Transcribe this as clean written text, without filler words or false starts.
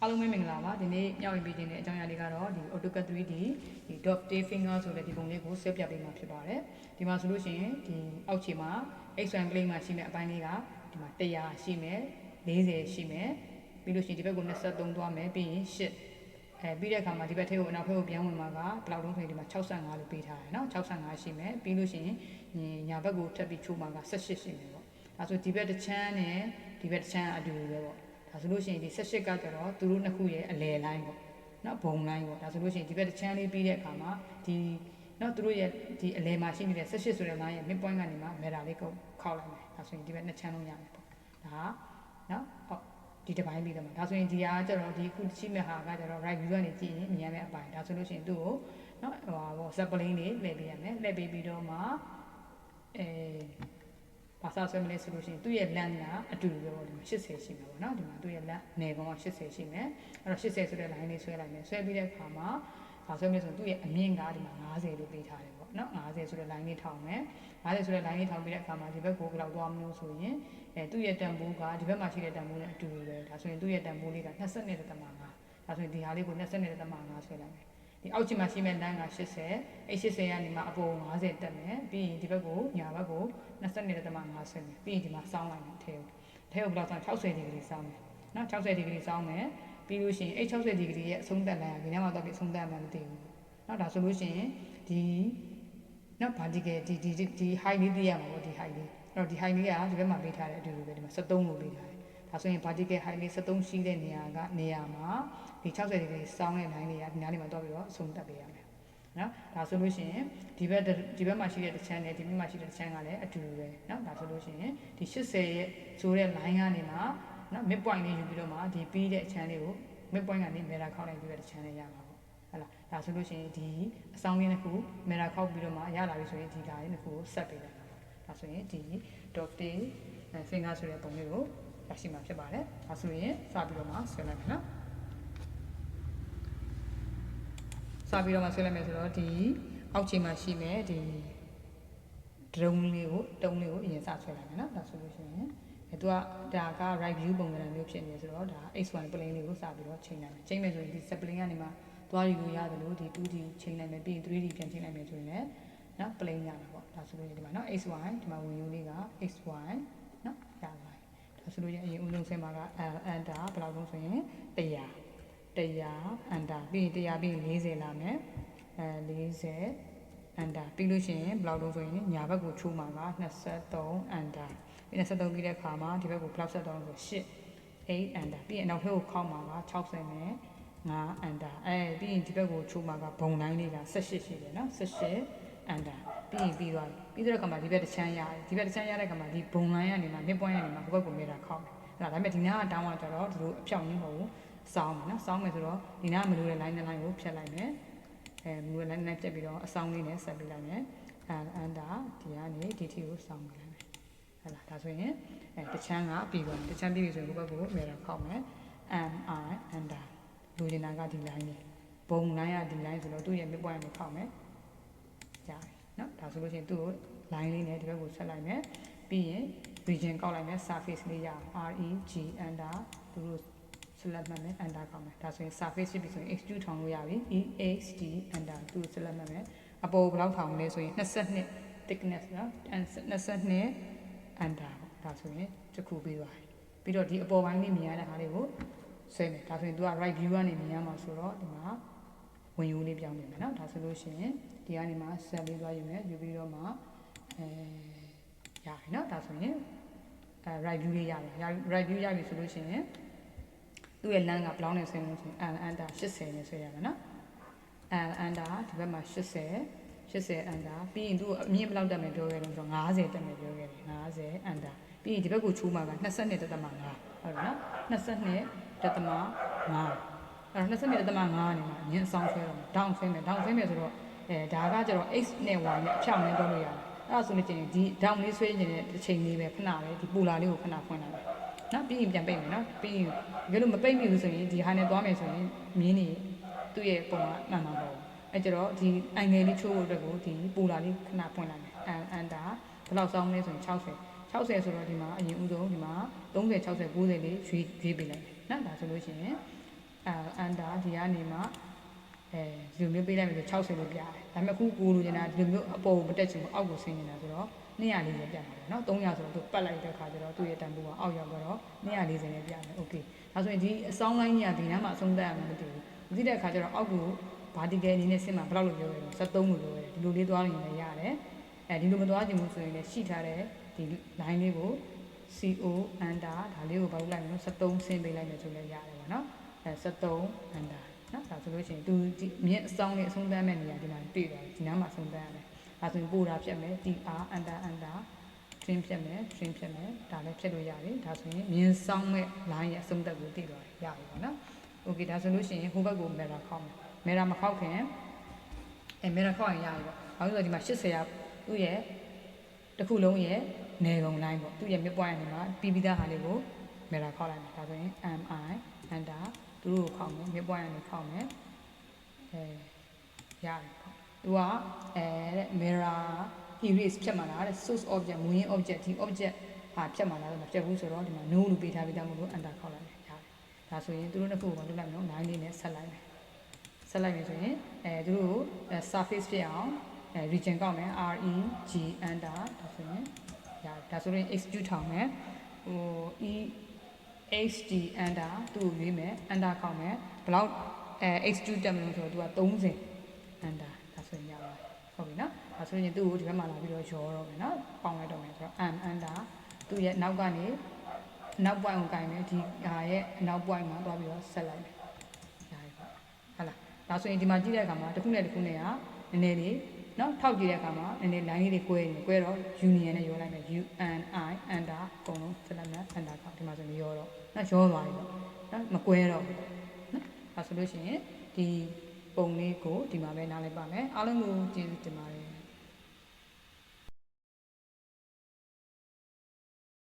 အားလုံးပဲမင်္ဂလာပါဒီနေ့ညဝင်ပေးခြင်းတဲ့အကြောင်းအရာလေးကတော့ဒီ AutoCAD 3D ဒီ dot tail finger ဆိုတဲ့ဒီပုံလေးကိုဆွဲပြပေးမှာဖြစ်ပါတယ်ဒီမှာဆိုလို့ရှိရင်ဒီအောက်ခြေမှာ x1 plane မှာရှိမဲ့အပိုင်းလေးကဒီမှာ100ရှိမယ်40ရှိမယ်ပြီးလို့ရှိရင်ဒီဘက်ကို23သွားမယ်ပြီးရင်8ပြီးတဲ့အခါမှာဒီဘက်ထဲကိုအနောက်ဘက်ကိုပြန်ဝင်မှာကဘယ်လောက်လုံးဆိုရင်ဒီမှာ65လို့ပေးထားတယ်နော်65ရှိမယ်ပြီးလို့ရှိရင်ညာဘက်ကိုထပ်ပြီးချိုးမှာက18ရှိမယ်ပေါ့ဒါဆိုဒီဘက်တစ်ချမ်းနဲ့ဒီဘက်တစ်ချမ်းအတူတူပဲပေါ့ဒါဆိုလို့ရှိရင်ဒီ18ကကျတော့သူတို့နှစ်ခုရဲ့အလယ်လိုင်းပေါ့နော်ဘုံလိုင်းပေါ့ဒါဆိုလို့ရှိရင်ဒီဘက်တစ်ချမ်းလေးပြီးတဲ့အခါမှာဒီနော်သူတို့ရဲ့ဒီအလယ်မှာရှိနေတဲ့18ဆိုတဲ့ line ရဲ့ mid point ကနေမှ meta လေးကိုခောက်လိုက်မယ်ဒါဆိုရင်ဒီဘက်နှစ်ချမ်းလုံးရမယ်ပေါ့ဒါနော်ဟုတ်ဒီတစ်ပိုင်းပြီးတော့မှာဒါဆိုရင်ဒီဟာကျတော့ဒီခုရှိမဲ့ဟာကကျတော့ right view ကနေကြည့်ရင်မြင်ရမယ့်အပိုင်းဒါဆိုလို့ရှိရင်သူ့ကိုနော်ဟိုဟာပေါ့ set plane လေးလှည့်ပေးရမယ်လှည့်ပေးပြီးတော့မှဘာသာဆွဲမလဲဆိုလို့ရှိရင်သူ့ရဲ့ length ကအတူတူပဲပေါ့ဒီမှာ80ရှိမှာပေါ့နော်ဒီမှာသူ့ရဲ့ length နယ်ကောင်က80ရှိမယ်အဲ့တော့80ဆိုတဲ့ line လေးဆွဲလိုက်မယ်ဆွဲပြီးတဲ့အခါမှာဘာဆွဲမလဲဆိုရင်သူ့ရဲ့အမြင့်ကဒီမှာ50လို့ပေးထားတယ်ပေါ့နော်50ဆိုတဲ့ line လေးထောင်မယ်50ဆိုတဲ့ line လေးထောင်ပြီးတဲ့အခါမှာဒီဘက်ကိုဘယ်လောက်သွားမလို့ဆိုရင်သူ့ရဲ့တန်ဖိုးကဒီဘက်မှာရှိတဲ့တန်ဖိုးနဲ့အတူတူပဲဒါဆိုရင်သူ့ရဲ့တန်ဖိုးလေးက22.5ဒါဆိုရင်ဒီဟာလေးကို22.5ဆွဲလိုက်မယ်ဒီအောက်ခြေမှာရှိမဲ့ line က80အဲ့80ကနေမှအပေါ်50တက်မယ်ပြီးရင်ဒီဘက်ကိုညာဘက်ကို22.5ဆွဲမယ်ပြီးရင်ဒီမှာစောင်းလိုက်မယ်ထဲကိုဘယ်လောက်ဆောင်း60ဒီဂရီစောင်းမယ်နော်60ဒီဂရီစောင်းမယ်ပြီးလို့ရှိရင်အဲ့60ဒီဂရီရဲ့အဆုံးသက်လိုင်းကဒီနေ့မှတော့ပြီးအဆုံးသက်မှမသိဘူးနော်ဒါဆိုလို့ရှိရင်ဒီနော် vertical ဒီ height လေးသိရမှာပေါ့ဒီ height လေးအဲ့တော့ဒီ height လေးကဒီဘက်မှာပေးထားတဲ့အတူတူပဲဒီမှာ73လို့ပေးထားတယ်ဒါဆိုရင် vertical height လေး73ရှိတဲ့နေရာမှာဒီ60ဒီဂရီစောင်းတဲ့ line လေးကဒီနားလေးမှာတော့ပြီးတော့အဆုံးသက်ပေးရမယ်နော်ဒါဆိုလို့ရှိရင်ဒီဘက်မှာရှိတဲ့တစ်ချမ်းနဲ့ဒီဘက်မှာရှိတဲ့တစ်ချမ်းကလည်းအတူတူပဲနော်ဒါဆိုလို့ရှိရင်ဒီ80ရဲ့ဆိုတဲ့ line ကနေမှနော် mid point လေးယူပြီးတော့မှဒီပြီးတဲ့အချမ်းလေးကို mid point ကနေ mirror ခောက်လိုက်ပြီးတဲ့တစ်ချမ်းလေးရမှာပေါ့ဟုတ်လားဒါဆိုလို့ရှိရင်ဒီအဆောင်လေးတစ်ခု mirror ခောက်ပြီးတော့မှရလာပြီဆိုရင်ဒီ line တစ်ခုကိုဆက်ပေးလိုက်တာပေါ့ဒါဆိုရင်ဒီ dot tail finger ဆိုတဲ့ပုံလေးကိုရရှိမှာဖြစ်ပါတယ်ဒါဆိုရင်စပြီးတော့မှဆွဲလိုက်မယ်နော်စပြီးတော့မှဆွဲလိုက်မယ်ဆိုတော့ဒီအောက်ခြေမှာရှိမယ်ဒီတုံးလေးကိုအရင်စဆွဲလိုက်မယ်နော်ဒါဆိုလို့ရှိရင်သူကဒါက right view ပုံစံမျိုးဖြစ်နေဆိုတော့ဒါ x1 plane လေးကိုစပြီးတော့ချိန်လိုက်မယ်ချိန်မယ်ဆိုရင်ဒီ set plane ကနေမှသွားယူလို့ရတယ်လို့ဒီ 2D ချိန်လိုက်မယ်ပြီးရင် 3D ပြန်ချိန်လိုက်မယ်ဆိုရင်လည်းနော် plane ရမှာပေါ့ဒါဆိုလို့ဒီမှာနော် xy ဒီမှာဝင်ယူလေးက xy နော်ရလာဒါဆိုလို့ရအရင်ဦးဆုံးဆင်းမှာက enter ဘယ်လောက်လုံးဆိုရင်100 enter ပြီးရင်100ပြီး40လာမယ်40 enter ပြီးလို့ရှိရင်ဘယ်လောက်လုံးဆိုရင်ညာဘက်ကိုချိုးမှာက23 enter ပြီး23ပြီးတဲ့ခါမှာဒီဘက်ကိုဘယ်လောက်ဆက်တော့ဆို8 enter ပြီးရင်နောက်ဘက်ကိုခောက်မှာက60နဲ့5 enter ပြီးရင်ဒီဘက်ကိုချိုးမှာကဘုံတိုင်းလေးက18ရှိတယ်နော်18 enter ပြီးရင်ပြီးသွားပြီပြီးတဲ့အခါမှာဒီဘက်တစ်ချမ်းရတယ်ဒီဘက်တစ်ချမ်းရတဲ့အခါမှာဒီဘုံလိုင်းကနေမှ mid point ကနေမှဟိုဘက်ကိုမေတာခောက်မယ်အဲ့ဒါပေမဲ့ဒီနားကတောင်းသွားကြတော့ဒီလိုအဖြောင့်ကြီးမဟုတ်ဘူးစောင်းမယ်နော်စောင်းမယ်ဆိုတော့ဒီနားမလို့တဲ့ line နဲ့ line ကိုဖြတ်လိုက်မယ်မလို့ line နဲ့ဖြတ်ပြီးတော့အဆောင်လေးနဲ့ဆက်ပြီးလိုက်မယ်enter ဒီကနေဒီထီကိုစောင်းလိုက်မယ်ဟုတ်လားဒါဆိုရင်တစ်ချမ်းကပြီးသွားတစ်ချမ်းပြီးပြီဆိုရင်ဒီဘက်ကိုမေတာခောက်မယ် enter လူကျင်တာကဒီ line နဲ့ဘုံ line ကဒီ line ဆိုတော့သူ့ရဲ့ mid point ကိုခောက်မယ်ကြားပြီနော်ဒါဆိုလို့ရှိရင်သူ့ကို line လေးနဲ့ဒီဘက်ကိုဆက်လိုက်မယ်ပြီးရင် region ကောက်လိုက်မယ် surface လေးရအောင် reg enter သူတို့ select မှတ်မယ် enter ကောက်မယ်ဒါဆိုရင် surface ဖြစ်ပြီဆိုရင် extrude ထောင်လို့ရပြီ exd enter သူ့ကို select မှတ်မယ်အပေါ်ဘယ်လောက်ထောင်မလဲဆိုရင်22 thickness နော်22 enter ဒါဆိုရင်တစ်ခုပြီးသွားပြီပြီးတော့ဒီအပေါ်ပိုင်းလေးမြင်ရတဲ့ဟာလေးကိုဆွဲမယ်ဒါဆိုရင် तू က right view ကနေမြင်ရမှာဆိုတော့ဒီမှာဝင်ယူလေးပြောင်းနေမယ်နော်ဒါဆိုလို့ရှိရင်ဒီကနေမှ set လေးသွားယူမယ်ယူပြီးတော့မှရပြီနော်ဒါဆိုရင် right view လေးရတယ် right view ရပြီဆိုလို့ရှိရင်သူ့ရဲ့ length ကဘယ်လောက်နဲ့ဆွဲလို့ဆိုရင် enter 80နဲ့ဆွဲရမယ်နော်enter ဒီဘက်မှာ80 enter ပြီးရင်သူအမြင့်ဘယ်လောက်တက်မယ်ပြောခဲ့လို့ဆိုတော့50တက်မယ်ပြောခဲ့တယ်50 enter ပြီးရင်ဒီဘက်ကိုချိုးမှာက22.5ဟုတ်တယ်နော်22.5အဲ့တော့22.5ကနေမှညင်ဆောင်ဆွဲတော့ဒေါင်းဆွဲမယ်ဆိုတော့ဒါကကျတော့ x နဲ့ y နဲ့အဖြောင့်နဲ့တော့လို့ရတယ်အဲ့ဒါဆိုလို့ကျရင်ဒီဒေါင်းလေးဆွဲခြင်းတဲ့တစ်ချိန်လေးပဲခဏပဲဒီပူလာလေးကိုခဏဖွင့်လိုက်မယ်နော်ပြီးရင်ပြန်ပိတ်မယ်နော်ပြီးရင်ဘယ်လိုမပိတ်မိဘူးဆိုရင်ဒီဟာနဲ့သွားမယ်ဆိုရင်မြင်းနေသူ့ရဲ့ပုံကမှန်မှာပေါ့အဲ့ကျတော့ဒီအန်ဂယ်လေးချိုးဖို့အတွက်ကိုဒီပူလာလေးခဏဖွင့်လိုက်မယ်enter ဘယ်လောက်စောင်းလဲဆိုရင်60ဆိုတော့ဒီမှာအရင်ဦးဆုံးဒီမှာ30 60 90လေးရွေးပေးလိုက်မယ်နော်ဒါဆိုလို့ရှိရင် under ဒီကနေမှဒီလိုမျိုးပေးလိုက်မယ်ဆို60လို့ပြရတယ်ဒါပေမဲ့အခုကိုလိုချင်တာဒီလိုမျိုးအပေါ်ကိုမတက်ချင်ဘူးအောက်ကိုဆင်းနေတာဆိုတော့240ပြတ်မှာပေါ့နော်300ဆိုတော့သူပတ်လိုက်တဲ့ခါကျတော့သူ့ရဲ့တန်ဖိုးကအောက်ရောက်တော့240နဲ့ပြမယ်โอเคဒါဆိုရင်ဒီအစောင်းလိုင်းကြီးကဒီနားမှာအဆုံးသတ်ရမှာမသိဘူးမသိတဲ့ခါကျတော့အောက်ကိုvertical အနေနဲ့ဆင်းမှာဘယ်လောက်လို့ပြောရလဲ73လို့ပြောရတယ်ဒီလိုလေးသွားနေလည်းရတယ်ဒီလိုမသွားချင်ဘူးဆိုရင်လည်းရှိထားတဲ့ဒီ line လေးကို CO under ဒါလေးကိုဘာလို့လိုက်မလဲ73ဆင်းပေးလိုက်မယ်ဆိုလည်းရတယ်ပေါ့နော်73 under နော်ဒါဆိုလို့ရှိရင်သူမြင့်အဆောင်လေးအဆုံးသတ်မဲ့နေရာဒီမှာတွေ့သွားတယ်ဒီနားမှာအဆုံးသတ်ရတယ်ဒါဆိုရင်ပို့တာဖြတ်မယ် TR under trim ဖြတ်မယ် trim ဖြတ်မယ်ဒါလည်းဖြတ်လို့ရတယ်ဒါဆိုရင်မြင့်ဆောင်မဲ့ line ရဲ့အဆုံးသတ်ကိုသိသွားတယ်ရပြီပေါ့နော် okay ဒါဆိုလို့ရှိရင်ဟိုဘက်ကို mirror ခောက်မယ် mirror မခောက်ခင်mirror ခောက်ရင်ရပြီပေါ့ဘာလို့လဲဆိုတော့ဒီမှာ80ရာသူ့ရဲ့တစ်ခုလုံးရဲ့နယ်ကုန် line ပေါ့သူ့ရဲ့ midpoint အနေမှာပြီးပြီးသားဟာလေးကို mirror ခောက်လိုက်မယ်ဒါဆိုရင် MI under သူတို့ကိုခောက်မယ် midpoint အနေခောက်မယ်ရတယ်ပေါ့သူကmirror erase ဖြတ်မှာလားတဲ့ source object မူရင်း object ဒီ object ဟာဖြတ်မှာလားတော့မဖြတ်ဘူးဆိုတော့ဒီမှာ no လို့ပေးထားပြီးသားမို့လို့ under ခောက်လိုက်မယ်ရတယ်ဒါဆိုရင်သူတို့နှစ်ခုကိုလုပ်လိုက်မယ်နော် line လေးနဲ့ဆက်လိုက်မယ်ဆက်လိုက်မယ်ဆိုရင်သူတို့ surface ဖြစ်အောင်region ကောက်မယ် REG under ဒါဆိုရင်ရတယ်ဒါဆိုရင် execute ထောင်မယ်ဟို HD under သူ့ကိုရွေးမယ် under ကောက်မယ်ဘလောက်execute တက်မလို့ဆိုတော့သူက30 under ဒါဆိုရင်ရပါတယ်ဟုတ်ပြီနော်ဒါဆိုရင်သူ့ကိုဒီဘက်မှာလာပြီးတော့ရောတော့မယ်နော်ပေါင်းလိုက်တော့မယ်ဆိုတော့ under သူ့ရဲ့နောက်ကနေနောက် point ကိုကင်မယ်ဒီဟာရဲ့နောက် point မှာသွားပြီးတော့ဆက်လိုက်မယ်ရတယ်ပေါ့ဟုတ်လားဒါဆိုရင်ဒီမှာကြည့်တဲ့အခါမှာတစ်ခုနဲ့တစ်ခုနဲ့ကနည်းနည်းလေးနော်ထောက်ကြည့်တဲ့အခါမှာနည်းနည်း line လေးတွေ꿰နေ꿰တော့ union နဲ့ရောလိုက်မယ် UNI under အကုန်လုံးဆက်လိုက်မယ် under ကဒီမှာဆိုရင်ရောတော့နော်ရောသွားပြီပေါ့နော်မ꿰တော့ဘူးနော်ဒါဆိုလို့ရှိရင်ဒီပုံလေးကိုဒီမှာပဲနားလိုက်ပါမယ်အားလုံးကိုကျေးဇူးတင်ပါတယ်